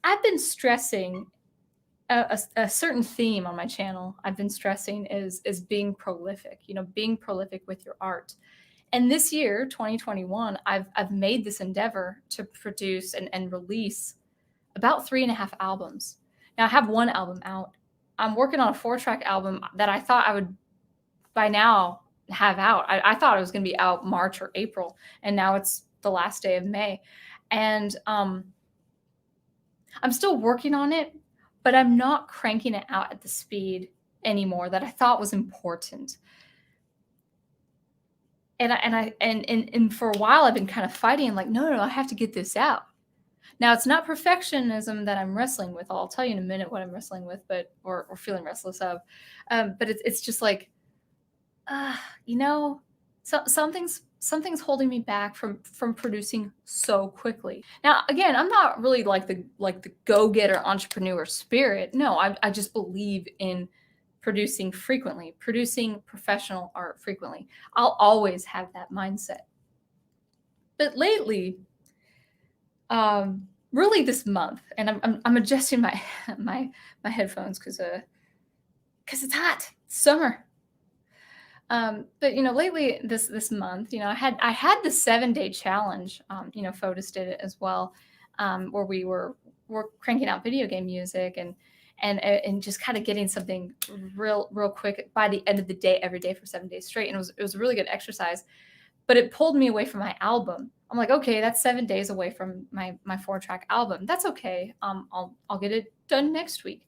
I've been stressing a certain theme on my channel. I've been stressing is being prolific, being prolific with your art. And this year, 2021, I've made this endeavor to produce and release about 3.5 albums. Now I have one album out. I'm working on a 4-track album that I thought I would by now have out. I thought it was going to be out March or April, and now it's the last day of May. And I'm still working on it, but I'm not cranking it out at the speed anymore that I thought was important. And for a while I've been kind of fighting, like, no, I have to get this out. Now it's not perfectionism that I'm wrestling with. I'll tell you in a minute what I'm wrestling with, or feeling restless of. But it's just like, something's holding me back from producing so quickly. Now, again, I'm not really like the go-getter entrepreneur spirit. No, I just believe in producing frequently, producing professional art frequently. I'll always have that mindset. But lately, really this month, and I'm adjusting my headphones because it's hot, it's summer. But lately this month, I had the 7-day challenge. Fotis did it as well, where we're cranking out video game music and just kind of getting something real quick by the end of the day every day for 7 days straight. And it was a really good exercise, but it pulled me away from my album. I'm like, okay, that's 7 days away from my 4-track album. That's okay. I'll get it done next week.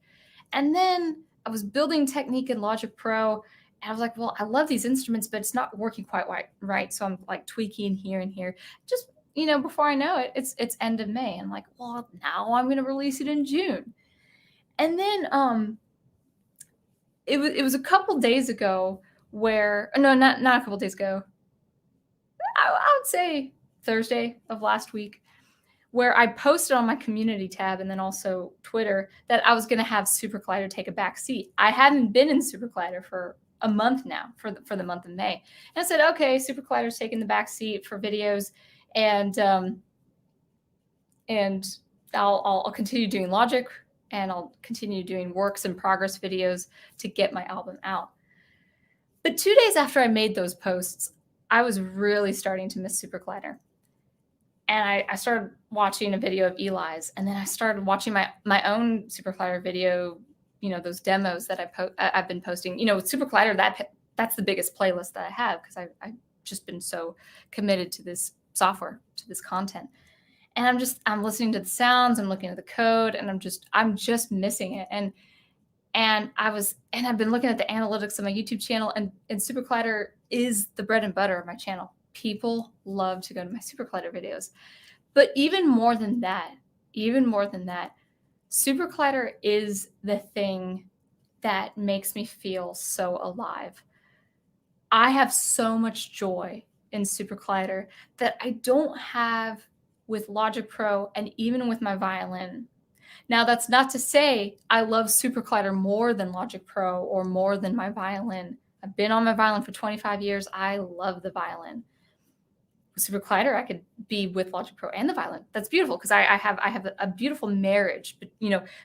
And then I was building technique in Logic Pro. And I was like, well, I love these instruments, but it's not working quite right. So I'm like tweaking here and here. Just, before I know it, it's end of May. I'm like, well, now I'm going to release it in June. And then it was a couple days ago where, no, not a couple days ago. I would say Thursday of last week, where I posted on my community tab and then also Twitter that I was going to have SuperCollider take a back seat. I hadn't been in SuperCollider for a month now, for the month of May. And I said, okay, SuperCollider's taking the back seat for videos, and I'll continue doing Logic, and I'll continue doing works in progress videos to get my album out. But 2 days after I made those posts, I was really starting to miss SuperCollider. And I started watching a video of Eli's, and then I started watching my own SuperCollider video, those demos that I've been posting. With SuperCollider, that's the biggest playlist that I have, because I've just been so committed to this software, to this content. And I'm listening to the sounds, I'm looking at the code, and I'm just missing it. And I've been looking at the analytics of my YouTube channel, and SuperCollider is the bread and butter of my channel. People love to go to my SuperCollider videos. But even more than that, SuperCollider is the thing that makes me feel so alive. I have so much joy in SuperCollider that I don't have with Logic Pro and even with my violin. Now, that's not to say I love SuperCollider more than Logic Pro or more than my violin. I've been on my violin for 25 years. I love the violin. With SuperCollider, I could be with Logic Pro and the violin. That's beautiful, because I have a beautiful marriage, but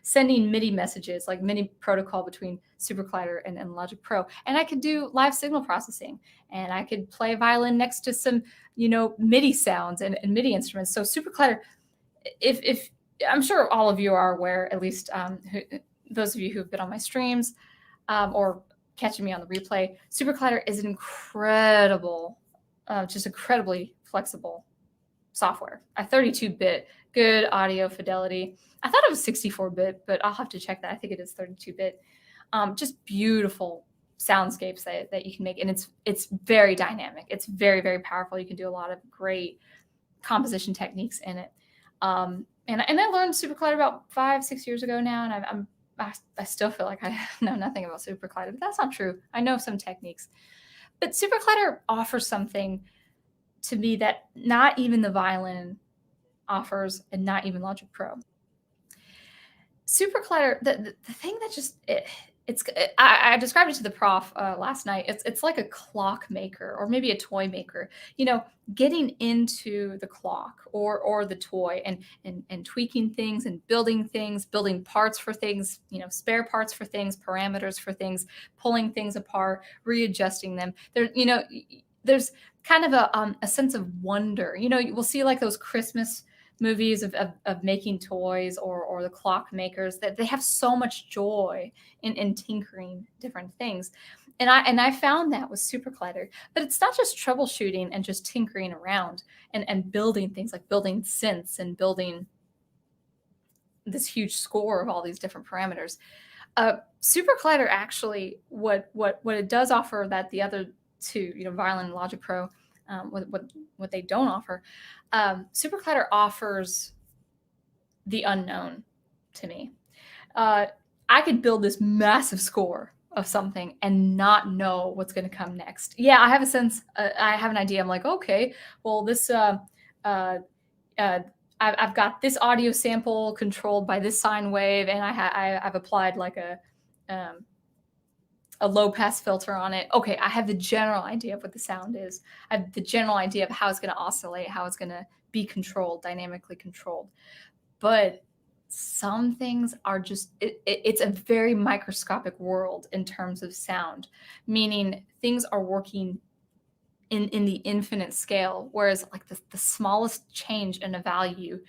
sending MIDI messages, like MIDI protocol between SuperCollider and Logic Pro. And I could do live signal processing, and I could play violin next to some, MIDI sounds and MIDI instruments. So SuperCollider, if I'm sure all of you are aware, at least those of you who've been on my streams or catching me on the replay, SuperCollider is an incredible, just incredibly flexible software. A 32-bit, good audio fidelity. I thought it was 64-bit, but I'll have to check that. I think it is 32-bit. Just beautiful soundscapes that you can make, and it's very dynamic. It's very, very powerful. You can do a lot of great composition techniques in it. And I learned SuperCollider about 5-6 years ago now, and I still feel like I know nothing about SuperCollider, but that's not true. I know some techniques. But SuperCollider offers something to me that not even the violin offers, and not even Logic Pro. SuperCollider, the thing that It's I described it to the prof last night. It's like a clock maker or maybe a toy maker. You know, getting into the clock or the toy and tweaking things and building things, building parts for things. You know, spare parts for things, parameters for things, pulling things apart, readjusting them. There, you know, there's kind of a sense of wonder. You know, we'll see like those Christmas movies of making toys or the clock makers that they have so much joy in tinkering different things. And I found that with SuperCollider. But it's not just troubleshooting and just tinkering around and building things like building synths and building this huge score of all these different parameters. SuperCollider actually what it does offer that the other two, you know, Violin and Logic Pro, what they don't offer, SuperCollider offers the unknown to me. I could build this massive score of something and not know what's going to come next. Yeah, I have a sense. I have an idea. I'm like, okay, well, this. I've got this audio sample controlled by this sine wave, and I've applied like a low pass filter on it. Okay, I have the general idea of what the sound is. I have the general idea of how it's going to oscillate, how it's going to be controlled, dynamically controlled. But some things are just, it's a very microscopic world in terms of sound, meaning things are working in the infinite scale, whereas like the smallest change in a value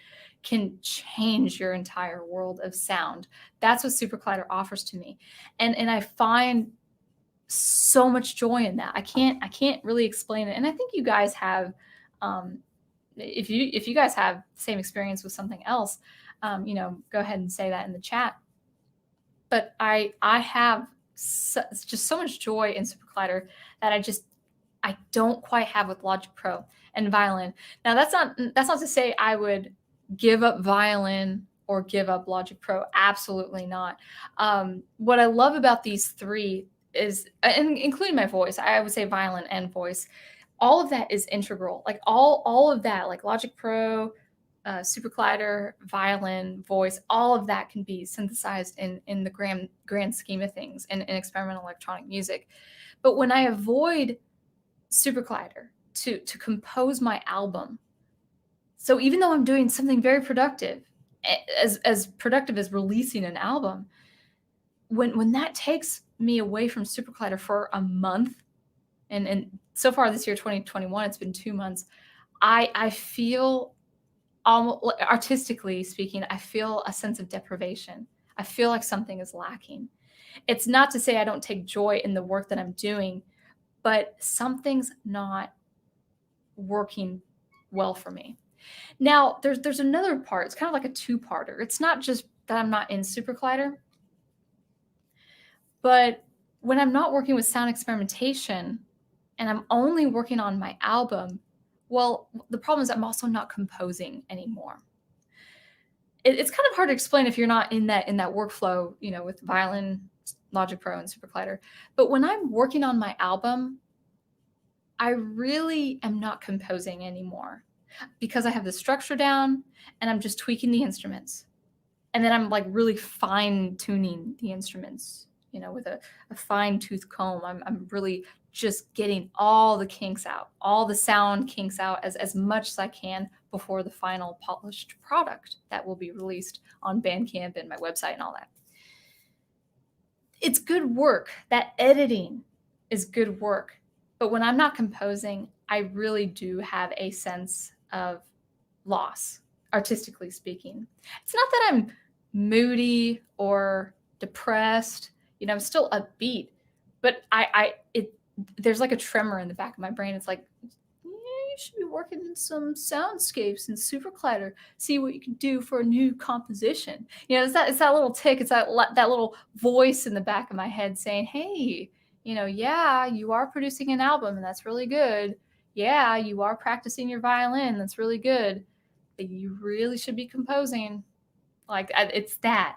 can change your entire world of sound. That's what SuperCollider offers to me. And I find so much joy in that. I can't really explain it. And I think you guys have, if you guys have the same experience with something else, you know, go ahead and say that in the chat. But I have just so much joy in SuperCollider that I don't quite have with Logic Pro and Violin. Now that's not to say I would give up Violin or give up Logic Pro. Absolutely not. What I love about these three is, and including my voice, I would say Violin and voice, all of that is integral. Like all of that, like Logic Pro, SuperCollider, Violin, voice, all of that can be synthesized in the grand scheme of things in experimental electronic music. But when I avoid SuperCollider to compose my album, so even though I'm doing something very productive, as productive as releasing an album, when that takes me away from SuperCollider for a month, and so far this year, 2021, it's been 2 months, I feel, almost artistically speaking, I feel a sense of deprivation. I feel like something is lacking. It's not to say I don't take joy in the work that I'm doing, but something's not working well for me. Now, there's another part. It's kind of like a two-parter. It's not just that I'm not in SuperCollider, but when I'm not working with sound experimentation and I'm only working on my album, well, the problem is I'm also not composing anymore. It's kind of hard to explain if you're not in that workflow, you know, with Violin, Logic Pro, and SuperCollider. But when I'm working on my album, I really am not composing anymore because I have the structure down and I'm just tweaking the instruments. And then I'm like really fine tuning the instruments, you know, with a fine tooth comb. I'm really just getting all the kinks out, all the sound kinks out as much as I can before the final polished product that will be released on Bandcamp and my website and all that. It's good work. That editing is good work. But when I'm not composing, I really do have a sense of loss, artistically speaking. It's not that I'm moody or depressed. You know, I'm still upbeat, but there's like a tremor in the back of my brain. It's like, yeah, you should be working in some soundscapes and SuperCollider. See what you can do for a new composition. You know, it's that little tick. It's that little voice in the back of my head saying, hey, you know, yeah, you are producing an album and that's really good. Yeah, you are practicing your violin. That's really good. But you really should be composing. Like it's that.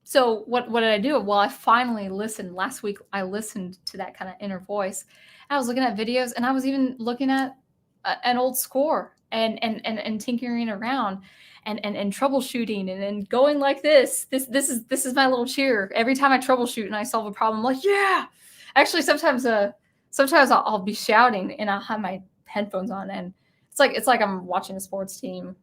So what did I do? Well, I finally listened. Last week, I listened to that kind of inner voice. I was looking at videos and I was even looking at an old score and tinkering around and troubleshooting and going like this. This is my little cheer. Every time I troubleshoot and I solve a problem, I'm like, yeah. Actually, sometimes I'll be shouting and I'll have my headphones on, and it's like I'm watching a sports team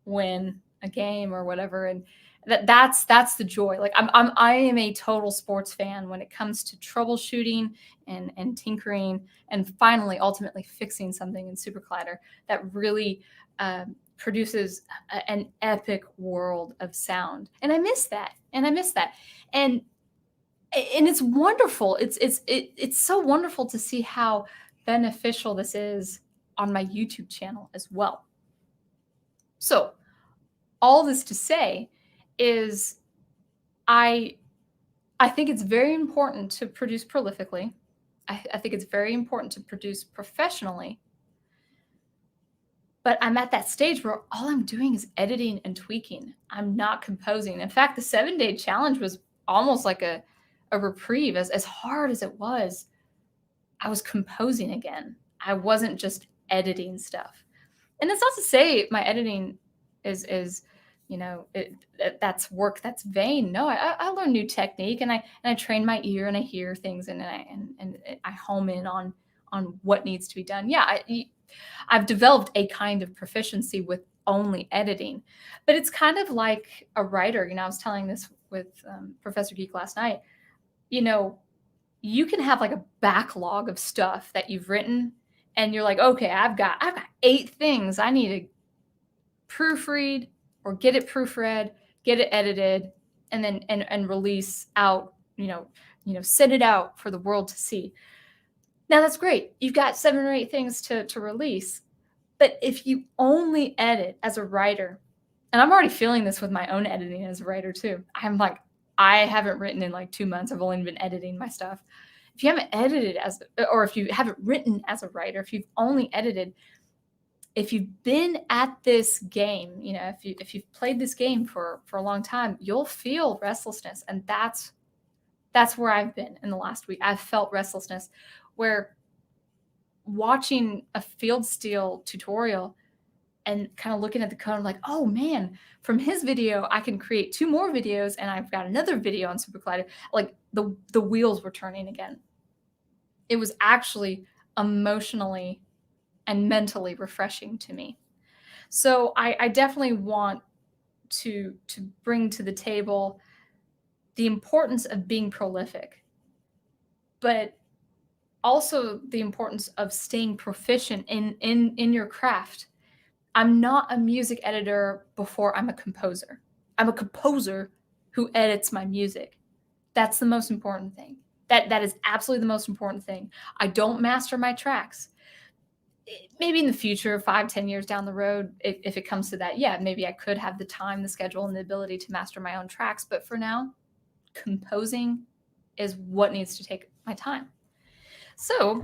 win a game or whatever, and that's the joy. Like I am a total sports fan when it comes to troubleshooting and tinkering and finally ultimately fixing something in SuperCollider that really produces an epic world of sound. And I miss that. And it's wonderful. It's so wonderful to see how beneficial this is on my YouTube channel as well. So all this to say is I think it's very important to produce prolifically. I think it's very important to produce professionally. But I'm at that stage where all I'm doing is editing and tweaking. I'm not composing. In fact, the 7-day challenge was almost like a reprieve. As hard as it was, I was composing again. I wasn't just editing stuff. And that's not to say my editing is that's work that's vain. No, I learn new technique and I train my ear and I hear things and I home in on what needs to be done. Yeah, I've developed a kind of proficiency with only editing, but it's kind of like a writer. I was telling this with Professor Geek last night. You can have like a backlog of stuff that you've written, and you're like, okay, I've got 8 things I need to proofread or get it proofread, get it edited, and then and release out. Send it out for the world to see. Now that's great. You've got 7 or 8 things to release. But if you only edit as a writer, and I'm already feeling this with my own editing as a writer too. I'm like, I haven't written in like 2 months. I've only been editing my stuff. If you haven't edited or if you haven't written as a writer, if you've only edited, if you've been at this game, if you've played this game for a long time, you'll feel restlessness. And that's where I've been in the last week. I've felt restlessness where watching a field steel tutorial and kind of looking at the code, I'm like, oh man, from his video, I can create 2 more videos and I've got another video on SuperCollider. Like the wheels were turning again. It was actually emotionally and mentally refreshing to me. So I definitely want to bring to the table the importance of being prolific, but also the importance of staying proficient in your craft. I'm not a music editor before I'm a composer. I'm a composer who edits my music. That's the most important thing. That is absolutely the most important thing. I don't master my tracks. Maybe in the future, 5-10 years down the road, if it comes to that, yeah, maybe I could have the time, the schedule, and the ability to master my own tracks. But for now, composing is what needs to take my time. So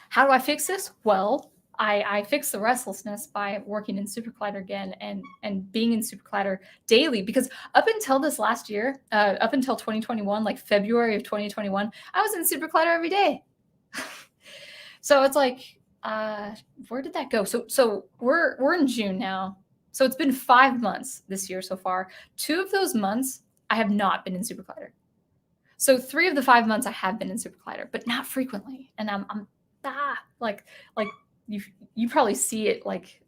how do I fix this? Well, I fix the restlessness by working in SuperCollider again and being in SuperCollider daily, because up until this last year, up until 2021, like February of 2021, I was in SuperCollider every day. So it's like, where did that go? So we're in June now. So it's been 5 months this year so far. 2 of those months I have not been in SuperCollider. So 3 of the 5 months I have been in SuperCollider, but not frequently. And I'm like you probably see it like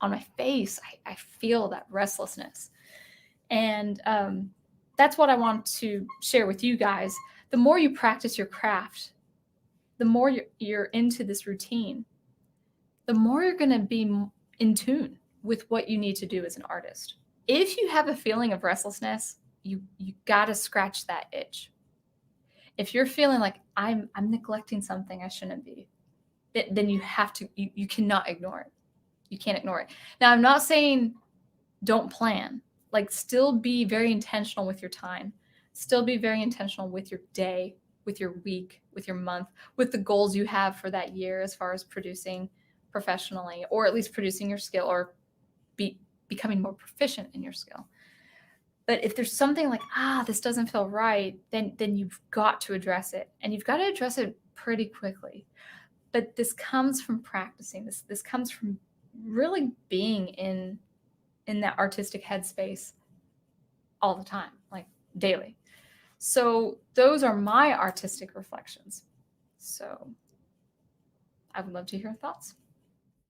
on my face. I feel that restlessness. And that's what I want to share with you guys. The more you practice your craft, the more you're into this routine, the more you're going to be in tune with what you need to do as an artist. If you have a feeling of restlessness, you got to scratch that itch. If you're feeling like I'm neglecting something I shouldn't be, then you have to, you cannot ignore it. You can't ignore it. Now, I'm not saying don't plan. Like, still be very intentional with your time. Still be very intentional with your day, with your week, with your month, with the goals you have for that year as far as producing professionally, or at least producing your skill, or becoming more proficient in your skill. But if there's something like, this doesn't feel right, then you've got to address it. And you've got to address it pretty quickly. But this comes from practicing. This comes from really being in that artistic headspace all the time, like daily. So those are my artistic reflections. So I would love to hear your thoughts.